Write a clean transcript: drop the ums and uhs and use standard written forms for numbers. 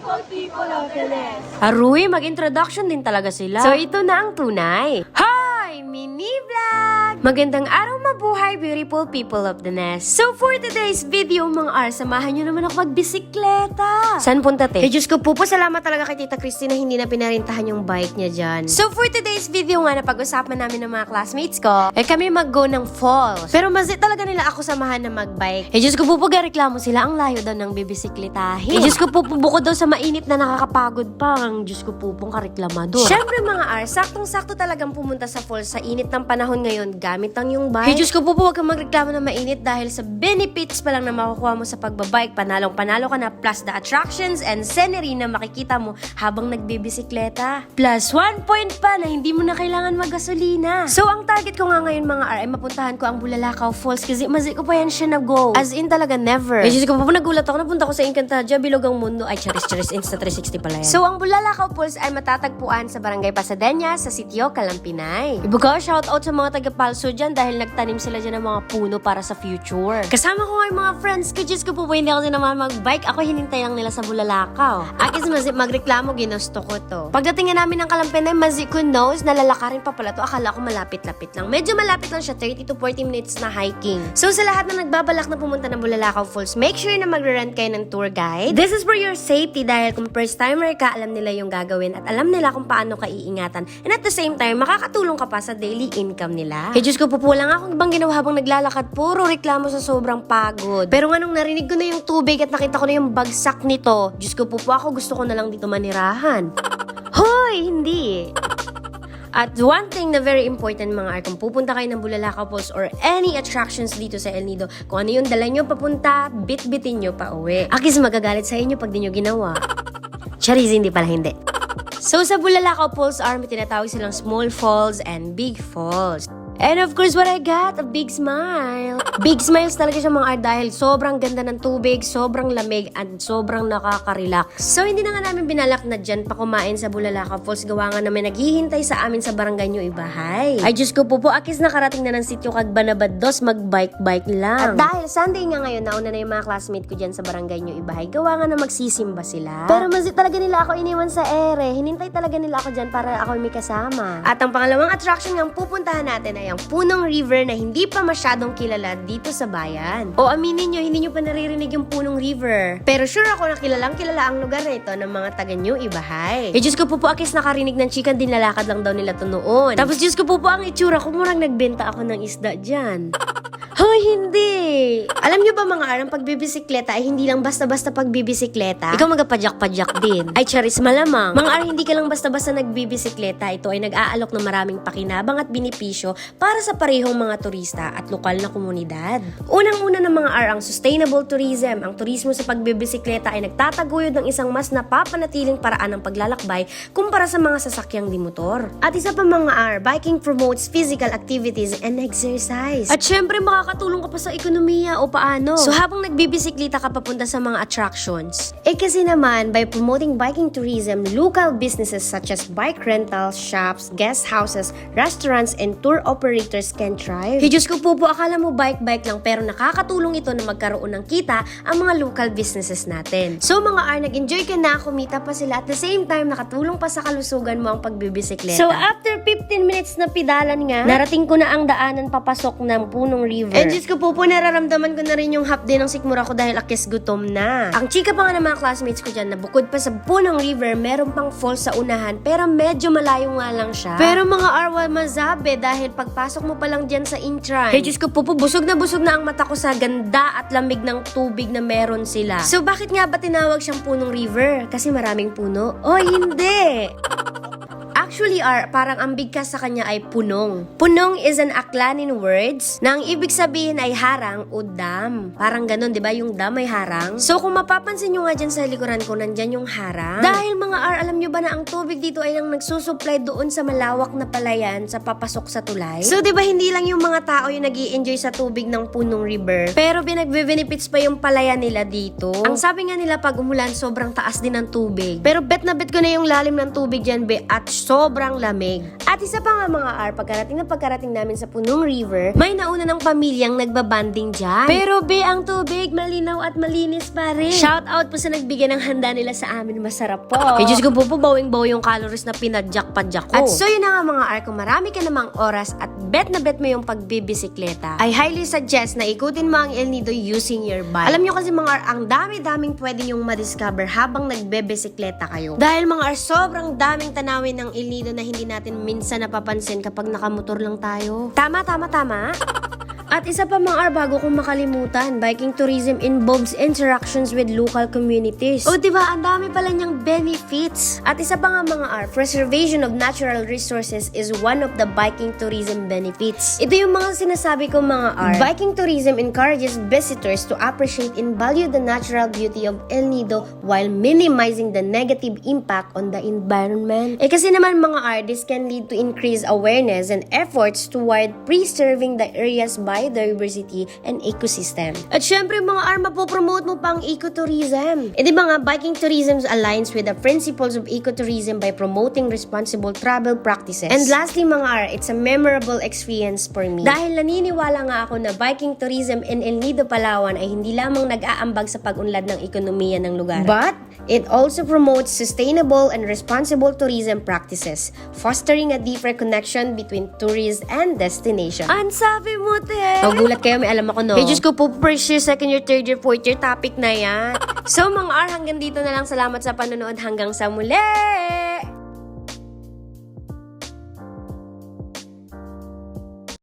people of the nest. Aruy, mag-introduction din talaga sila. So, ito na ang tunay. Hi! Mini Vlog! Magandang araw, mabuhay, beautiful people of the nest. So, for today's video, mga R, samahan nyo naman ako magbisikleta. Saan punta, te? Diyos ko po, salamat talaga kay Tita Christy na hindi na pinarintahan yung bike niya dyan. So, for today's video nga, napag-usapan namin ng mga classmates ko, kami mag-go ng falls. Pero mazit talaga nila ako samahan na mag-bike. Diyos ko po, reklamo sila, ang layo daw ng bibisikletahin. Diyos ko po, bukod daw sa mainit na nakakapagod pa, ang Diyos ko po, kareklamador. Siyempre mga R, saktong-sakto talagang pumunta sa falls sa init ng panahon ngayon, gamit lang yung bike. Diyos ko po, huwag kang magreklamo na mainit dahil sa benefits pa lang na makukuha mo sa pagbabike, panalong-panalo ka na, plus the attractions and scenery na makikita mo habang nagbibisikleta. Plus 1 point pa na hindi mo na kailangan magasolina. So, ang target ko nga ngayon mga R ay mapuntahan ko ang Bulalakaw Falls kasi mazik ko pa yan siya na-go. As in talaga never. Diyos ko po, nagulat ako, napunta ko sa Encantadia, Bilog ang Mundo, ay charis, Insta 360 pala yan. So, ang Bulalakaw Falls ay matatagpuan sa Barangay Pasadena, sa sitio Kalampinay. Ibuga, shout out sa mga taga-Palso dyan dahil nagtanim sila dyan ng mga puno para sa future. Kasama ko nga yung mga friends ko, Diyos ko po, hindi ako din naman mag-bike. Ako hinintay lang nila sa Bulalakaw. Akis mazip magreklamo, ginusto ko to. Pagdating nga namin ng Kalampinay, mazip ko knows, nalalakarin pa pala to. Akala ko malapit-lapit lang. Medyo malapit lang siya, 30 to 40 minutes na hiking. So sa lahat na nagbabalak na pumunta ng Bulalakaw Falls, make sure na magre-rent kayo ng tour guide. This is for your safety dahil kung first timer ka, alam nila yung gagawin at alam nila kung paano ka iingatan. And at the same time, makakatulong ka pa sa daily income nila. Diyos ko po, lang akong ibang ginawa habang naglalakad, puro reklamo sa sobrang pagod. Pero nga nung narinig ko na yung tubig at nakita ko na yung bagsak nito, Diyos ko po, ako gusto ko na lang dito manirahan. Hoy, hindi! At one thing na very important mga R, kung pupunta kayo ng Bulalakaw Falls or any attractions dito sa El Nido, kung ano yung dala nyo papunta, bit-bitin nyo pa uwi. Akis magagalit sa inyo pag di nyo ginawa. Charis, hindi pala hindi. So sa Bulalakaw Falls R, may tinatawag silang small falls and big falls. And of course, what I got? A big smile. Big smiles talaga siya mga R dahil sobrang ganda ng tubig, sobrang lamig, at sobrang nakaka-relax. So, hindi na nga namin binalak na dyan pa kumain sa Bulalakaw Falls. Gawa nga namin naghihintay sa amin sa barangay nyo Ibahay. Ay, Diyos ko po, akis nakarating na ng sityo kag Banabados, mag-bike-bike lang. At dahil Sunday nga ngayon, nauna na yung mga classmate ko dyan sa barangay nyo Ibahay. Gawa nga na magsisimba sila. Pero mazit talaga nila ako iniwan sa ere. Hinintay talaga nila ako dyan para ako may kasama. At ang pangalawang attraction ng pupuntahan natin ay ang Punong River na hindi pa masyadong kilala dito sa bayan. O aminin nyo, hindi nyo pa naririnig yung Punong River. Pero sure ako na kilalang kilala ang lugar na ito ng mga taga New Ibahay. Diyos ko po, akis nakarinig ng chikan, dinlalakad lang daw nila to noon. Tapos Diyos ko po, ang itsura ko, murang nagbenta ako ng isda dyan. Hoy, hindi! Alam nyo ba mga arang pagbibisikleta ay hindi lang basta-basta pagbibisikleta? Ikaw magapadyak-padyak din. Ay charis malamang. Mga arang hindi ka lang basta-basta nagbibisikleta. Ito ay nag-aalok ng maraming pakinabang at binipisyo para sa parehong mga turista at lokal na komunidad. Unang-una ng mga arang sustainable tourism. Ang turismo sa pagbibisikleta ay nagtataguyod ng isang mas napapanatiling paraan ng paglalakbay kumpara sa mga sasakyang di motor. At isa pa mga ar, biking promotes physical activities and exercise. At syempre makakatulong ka pa sa ekonomiya o paano. So habang nagbibisikleta ka papunta sa mga attractions, kasi naman by promoting biking tourism, local businesses such as bike rentals, shops, guest houses, restaurants, and tour operators can thrive. Diyos ko po, akala mo bike-bike lang pero nakakatulong ito na magkaroon ng kita ang mga local businesses natin. So mga R, nag-enjoy ka na, kumita pa sila at the same time nakatulong pa sa kalusugan mo ang pagbibisikleta. So after 15 minutes na pidalan nga, narating ko na ang daanan papasok ng Punong River. And Diyos ko po, nararamdaman ko na rin yung hapde ng sikmura ko dahil akis gutom na. Ang chika pa nga ng mga classmates ko dyan na bukod pa sa Punong River, meron pang falls sa unahan pero medyo malayo nga lang siya. Pero mga arwa mazabe dahil pagpasok mo pa lang dyan sa entrance. Hey Diyos ko po, busog na ang mata ko sa ganda at lamig ng tubig na meron sila. So bakit nga ba tinawag siyang Punong River? Kasi maraming puno? Oh, hindi! Actually, parang ang bigkas sa kanya ay punong. Punong is an Aklanin words na ang ibig sabihin ay harang o dam. Parang ganun, di ba? Yung dam ay harang. So, kung mapapansin nyo nga dyan sa likuran ko, nandyan yung harang. Dahil mga alam nyo ba na ang tubig dito ay ang nagsusupply doon sa malawak na palayan sa papasok sa tulay? So, di ba hindi lang yung mga tao yung nag-i-enjoy sa tubig ng Punong River, pero binagbe-benefits pa yung palayan nila dito. Ang sabi nga nila, pag umulan, sobrang taas din ng tubig. Pero bet na bet ko na yung lalim ng tubig dyan, be, at sobrang lamig. At isa pa nga mga R, pagkarating namin sa Punong River, may nauna ng pamilyang nagbabanding dyan. Pero ang tubig, malinaw at malinis pa rin. Shout out po sa nagbigay ng handa nila sa amin, masarap po. Kaya Diyos ko po bawing-baw yung calories na pinadyak-padyak ko. At so yun na nga mga R, kung marami ka namang oras at bet na bet mo yung pagbibisikleta, I highly suggest na ikutin mo ang El Nido using your bike. Alam nyo kasi mga R, ang dami-daming pwede nyong madiscover habang nagbebisikleta kayo. Dahil mga R, sobrang daming tanawin ng El Nido na hindi natin minsan napapansin kapag nakamotor lang tayo. Tama. At isa pa mga R, bago kong makalimutan, biking tourism involves interactions with local communities. O diba, ang dami pala niyang benefits. At isa pa nga mga R, preservation of natural resources is one of the biking tourism benefits. Ito yung mga sinasabi ko mga R. Biking tourism encourages visitors to appreciate and value the natural beauty of El Nido while minimizing the negative impact on the environment. Kasi naman mga R, this can lead to increased awareness and efforts toward preserving the area's biodiversity and ecosystem. At syempre mga R, mapopromote mo pang ecotourism. Di ba nga, biking tourism aligns with the principles of ecotourism by promoting responsible travel practices. And lastly mga R, it's a memorable experience for me. Dahil naniniwala nga ako na biking tourism in El Nido, Palawan ay hindi lamang nag-aambag sa pag-unlad ng ekonomiya ng lugar, but it also promotes sustainable and responsible tourism practices, fostering a deeper connection between tourists and destination. Ang sabi mo, te! Magulat kayo, may alam ako, no? Diyos ko po, first year, second year, third year, fourth year, topic na yan. So, mga R, hanggang dito na lang. Salamat sa panonood. Hanggang sa muli!